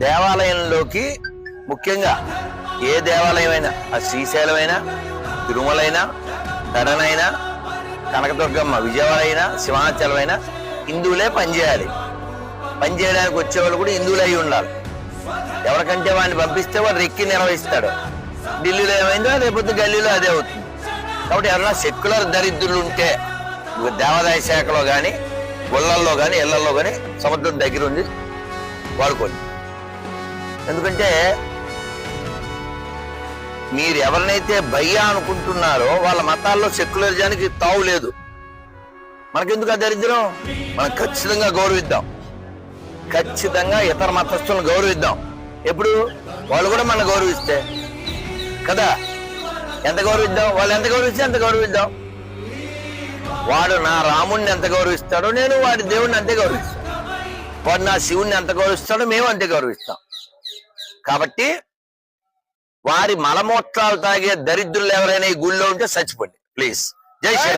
దేవాలయంలోకి ముఖ్యంగా ఏ దేవాలయమైనా, ఆ శ్రీశైలమైనా, తిరుమలైనా, కడనైనా, కనకదుర్గమ్మ, విజయవాడ అయినా, సింహాచలమైనా హిందువులే పనిచేయాలి. పనిచేయడానికి వచ్చేవాళ్ళు కూడా హిందువులు అయి ఉండాలి. ఎవరికంటే వాడిని పంపిస్తే వాడు రెక్కి నిర్వహిస్తాడు. ఢిల్లీలో ఏమైందో రేపొద్దు గల్లీలో అదే అవుతుంది. కాబట్టి ఎవరైనా సెక్యులర్ దరిద్రులు ఉంటే దేవాదాయ శాఖలో కానీ, గుళ్ళల్లో కానీ, ఇళ్లలో కానీ సముద్రం దగ్గర ఉంది వాడుకోండి. ఎందుకంటే మీరు ఎవరినైతే భయ్యా అనుకుంటున్నారో వాళ్ళ మతాల్లో సెక్యులరిజానికి తావు లేదు. మనకెందుకు ఆ దరిద్రం? మనం ఖచ్చితంగా గౌరవిద్దాం, ఖచ్చితంగా ఇతర మతస్థులను గౌరవిద్దాం. ఎప్పుడు వాళ్ళు కూడా మనం గౌరవిస్తే కదా. ఎంత గౌరవిద్దాం? వాళ్ళు ఎంత గౌరవిస్తే అంత గౌరవిద్దాం. వాడు నా రాముణ్ణి ఎంత గౌరవిస్తాడో నేను వాడి దేవుణ్ణి అంతే గౌరవిస్తాను. వాడు నా శివుణ్ణి ఎంత గౌరవిస్తాడో మేము అంతే గౌరవిస్తాం. కాబట్టి వారి మలమూత్రాలు తాగే దరిద్రులు ఎవరైనా ఈ గుళ్ళో ఉంటే చచ్చిపోండి ప్లీజ్. జై శ్రీ